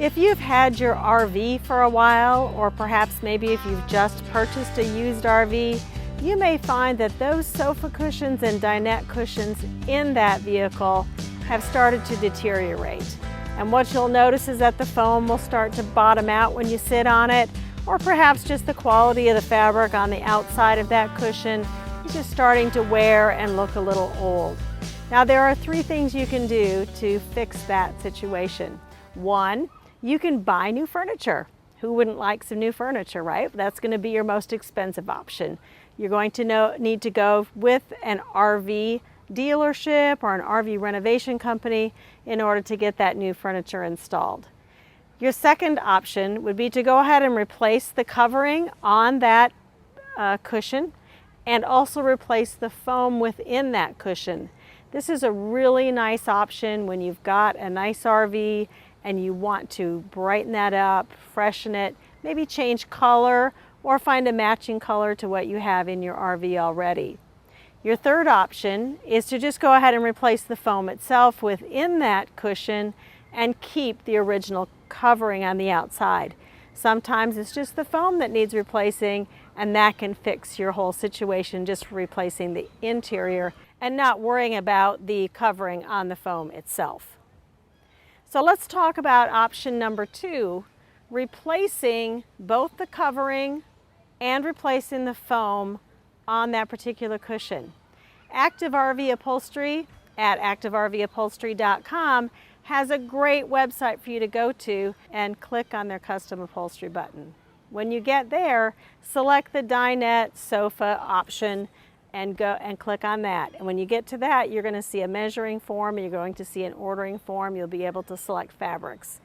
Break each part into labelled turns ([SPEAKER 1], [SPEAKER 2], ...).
[SPEAKER 1] If you've had your RV for a while, or perhaps maybe if you've just purchased a used RV, you may find that those sofa cushions and dinette cushions in that vehicle have started to deteriorate. And what you'll notice is that the foam will start to bottom out when you sit on it, or perhaps just the quality of the fabric on the outside of that cushion is just starting to wear and look a little old. Now, there are three things you can do to fix that situation. One, you can buy new furniture. Who wouldn't like some new furniture, right? That's going to be your most expensive option. You're going to need to go with an RV dealership or an RV renovation company in order to get that new furniture installed. Your second option would be to go ahead and replace the covering on that cushion and also replace the foam within that cushion. This is a really nice option when you've got a nice RV and you want to brighten that up, freshen it, maybe change color or find a matching color to what you have in your RV already. Your third option is to just go ahead and replace the foam itself within that cushion and keep the original covering on the outside. Sometimes it's just the foam that needs replacing, and that can fix your whole situation, just replacing the interior and not worrying about the covering on the foam itself. So let's talk about option number two, replacing both the covering and replacing the foam on that particular cushion. Active RV Upholstery at activervupholstery.com has a great website for you to go to and click on their custom upholstery button. When you get there, select the dinette sofa option and go and click on that. And when you get to that, you're going to see a measuring form and you're going to see an ordering form. You'll be able to select fabrics.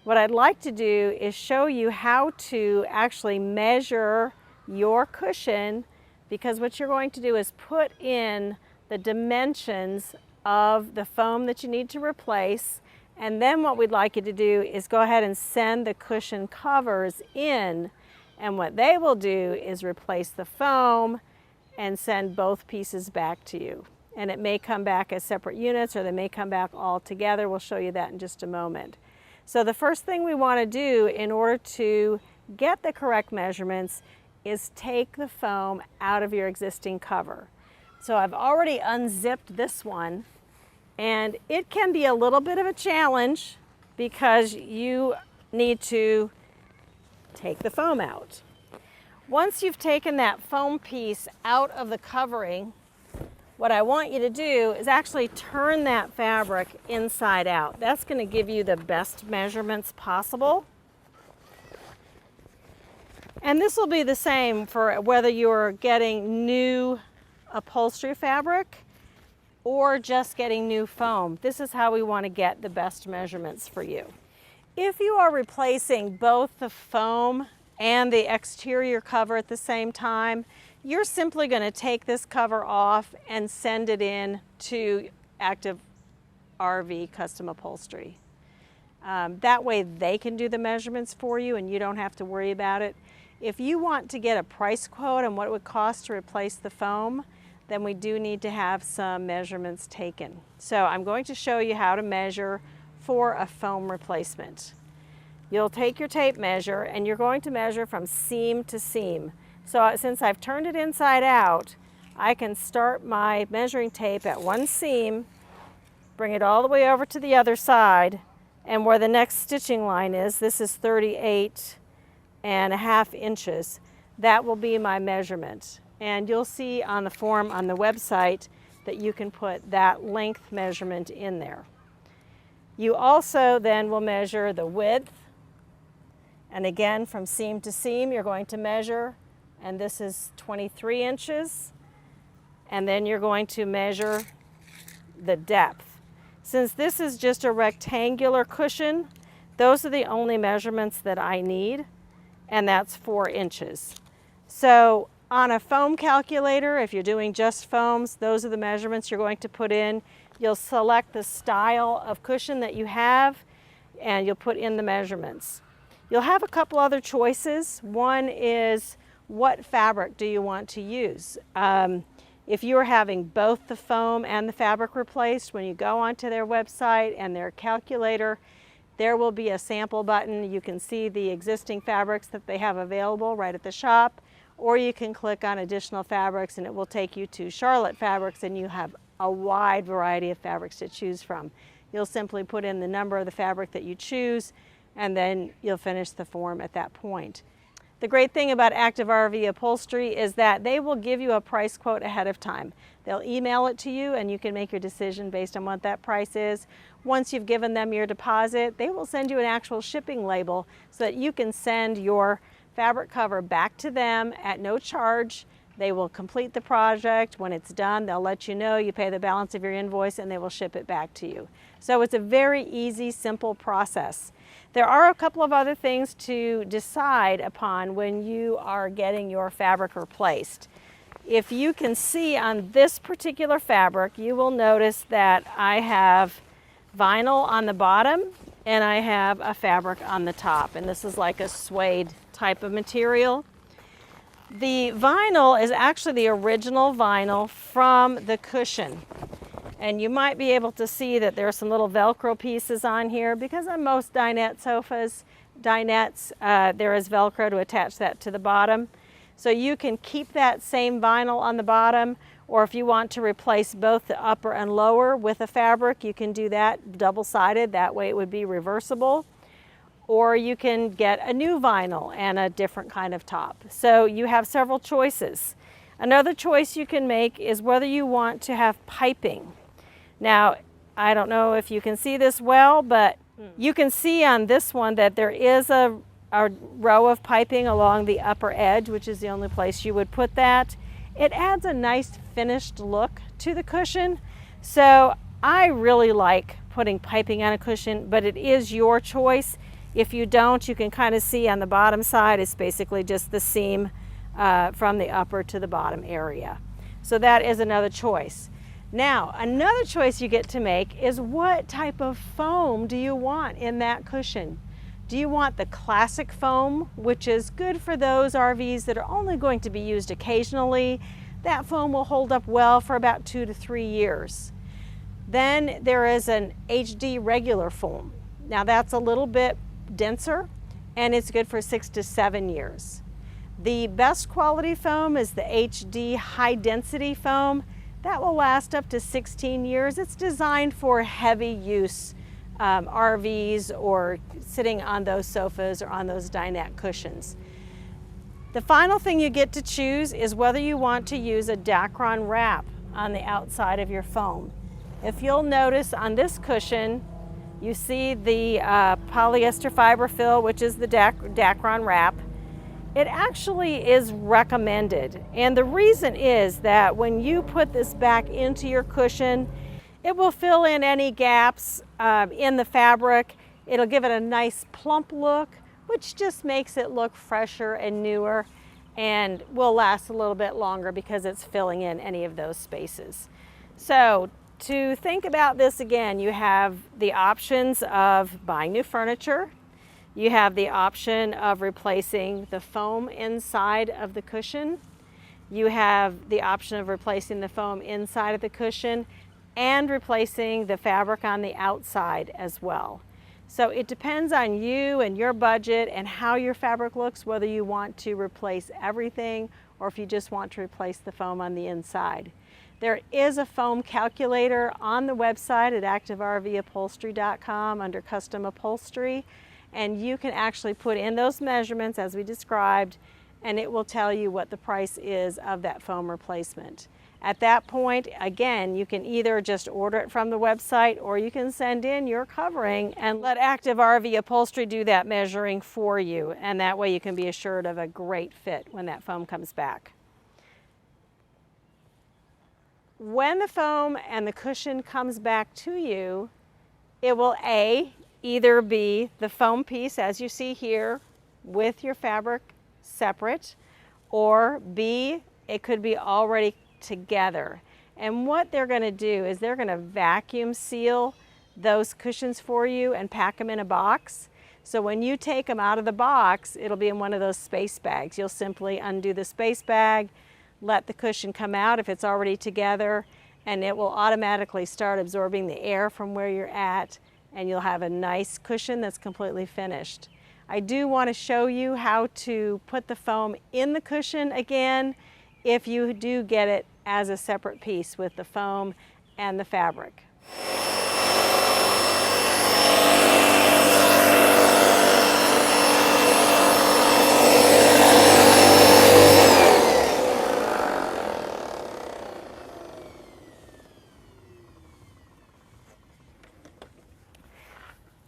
[SPEAKER 1] What I'd like to do is show you how to actually measure your cushion, because what you're going to do is put in the dimensions of the foam that you need to replace, and then what we'd like you to do is go ahead and send the cushion covers in, and what they will do is replace the foam and send both pieces back to you. And it may come back as separate units or they may come back all together. We'll show you that in just a moment. So the first thing we want to do in order to get the correct measurements is take the foam out of your existing cover. So I've already unzipped this one, and it can be a little bit of a challenge because you need to take the foam out. Once you've taken that foam piece out of the covering, what I want you to do is actually turn that fabric inside out. That's going to give you the best measurements possible. And this will be the same for whether you're getting new upholstery fabric or just getting new foam. This is how we want to get the best measurements for you. If you are replacing both the foam and the exterior cover at the same time, you're simply going to take this cover off and send it in to Active RV Custom Upholstery. That way they can do the measurements for you and you don't have to worry about it. If you want to get a price quote on what it would cost to replace the foam, then we do need to have some measurements taken. So I'm going to show you how to measure for a foam replacement. You'll take your tape measure and you're going to measure from seam to seam. So since I've turned it inside out, I can start my measuring tape at one seam, bring it all the way over to the other side, and where the next stitching line is, this is 38.5 inches. That will be my measurement. And you'll see on the form on the website that you can put that length measurement in there. You also then will measure the width. And again, from seam to seam, you're going to measure, and this is 23 inches. And then you're going to measure the depth. Since this is just a rectangular cushion, those are the only measurements that I need, and that's 4 inches. So on a foam calculator, if you're doing just foams, those are the measurements you're going to put in. You'll select the style of cushion that you have, and you'll put in the measurements. You'll have a couple other choices. One is, what fabric do you want to use? If you're having both the foam and the fabric replaced, when you go onto their website and their calculator, there will be a sample button. You can see the existing fabrics that they have available right at the shop, or you can click on additional fabrics and it will take you to Charlotte Fabrics, and you have a wide variety of fabrics to choose from. You'll simply put in the number of the fabric that you choose, and then you'll finish the form at that point. The great thing about Active RV Upholstery is that they will give you a price quote ahead of time. They'll email it to you and you can make your decision based on what that price is. Once you've given them your deposit, they will send you an actual shipping label so that you can send your fabric cover back to them at no charge. They will complete the project. When it's done, they'll let you know, you pay the balance of your invoice, and they will ship it back to you. So it's a very easy, simple process. There are a couple of other things to decide upon when you are getting your fabric replaced. If you can see on this particular fabric, you will notice that I have vinyl on the bottom and I have a fabric on the top, and this is like a suede type of material. The vinyl is actually the original vinyl from the cushion. And you might be able to see that there are some little Velcro pieces on here, because on most dinette sofas, dinettes, there is Velcro to attach that to the bottom. So you can keep that same vinyl on the bottom, or if you want to replace both the upper and lower with a fabric, you can do that double-sided. That way it would be reversible. Or you can get a new vinyl and a different kind of top. So you have several choices. Another choice you can make is whether you want to have piping. Now, I don't know if you can see this well, but you can see on this one that there is a row of piping along the upper edge, which is the only place you would put that. It adds a nice finished look to the cushion. So I really like putting piping on a cushion, but it is your choice. If you don't, you can kind of see on the bottom side, it's basically just the seam from the upper to the bottom area. So that is another choice. Now, another choice you get to make is what type of foam do you want in that cushion? Do you want the classic foam, which is good for those RVs that are only going to be used occasionally? That foam will hold up well for about 2 to 3 years. Then there is an HD regular foam. Now that's a little bit denser, and it's good for 6 to 7 years. The best quality foam is the HD high density foam. That will last up to 16 years. It's designed for heavy use RVs or sitting on those sofas or on those dinette cushions. The final thing you get to choose is whether you want to use a dacron wrap on the outside of your foam. If you'll notice on this cushion, you see the polyester fiber fill, which is the dacron wrap. It actually is recommended. And the reason is that when you put this back into your cushion, it will fill in any gaps in the fabric. It'll give it a nice plump look, which just makes it look fresher and newer, and will last a little bit longer because it's filling in any of those spaces. So to think about this again, you have the options of buying new furniture. You have the option of replacing the foam inside of the cushion. You have the option of replacing the foam inside of the cushion and replacing the fabric on the outside as well. So it depends on you and your budget and how your fabric looks, whether you want to replace everything or if you just want to replace the foam on the inside. There is a foam calculator on the website at activervupholstery.com under custom upholstery, and you can actually put in those measurements as we described, and it will tell you what the price is of that foam replacement. At that point, again, you can either just order it from the website or you can send in your covering and let Active RV Upholstery do that measuring for you, and that way you can be assured of a great fit when that foam comes back. When the foam and the cushion comes back to you, it will either be the foam piece as you see here with your fabric separate, or B, it could be already together. And what they're going to do is they're going to vacuum seal those cushions for you and pack them in a box. So when you take them out of the box, it'll be in one of those space bags. You'll simply undo the space bag, let the cushion come out if it's already together, and it will automatically start absorbing the air from where you're at, and you'll have a nice cushion that's completely finished. I do want to show you how to put the foam in the cushion again if you do get it as a separate piece with the foam and the fabric.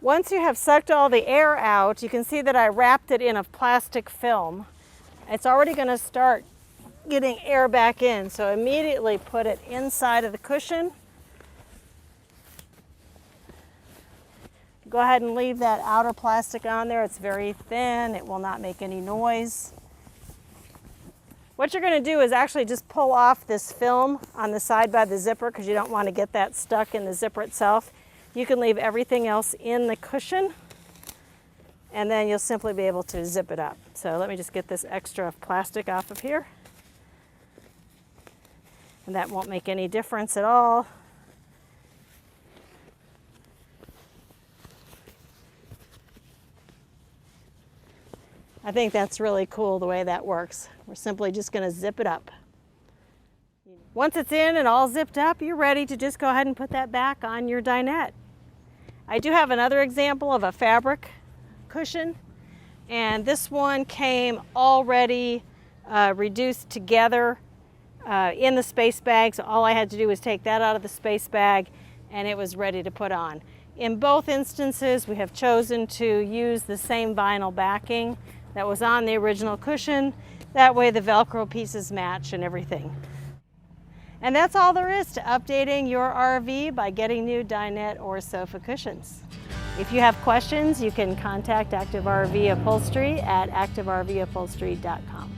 [SPEAKER 1] Once you have sucked all the air out, you can see that I wrapped it in a plastic film. It's already going to start getting air back in, so immediately put it inside of the cushion. Go ahead and leave that outer plastic on there. It's very thin. It will not make any noise. What you're going to do is actually just pull off this film on the side by the zipper because you don't want to get that stuck in the zipper itself. You can leave everything else in the cushion, and then you'll simply be able to zip it up. So let me just get this extra plastic off of here. And that won't make any difference at all. I think that's really cool the way that works. We're simply just going to zip it up. Once it's in and all zipped up, you're ready to just go ahead and put that back on your dinette. I do have another example of a fabric cushion, and this one came already reduced together in the space bag, so all I had to do was take that out of the space bag and it was ready to put on. In both instances, we have chosen to use the same vinyl backing that was on the original cushion. That way the Velcro pieces match and everything. And that's all there is to updating your RV by getting new dinette or sofa cushions. If you have questions, you can contact Active RV Upholstery at activervupholstery.com.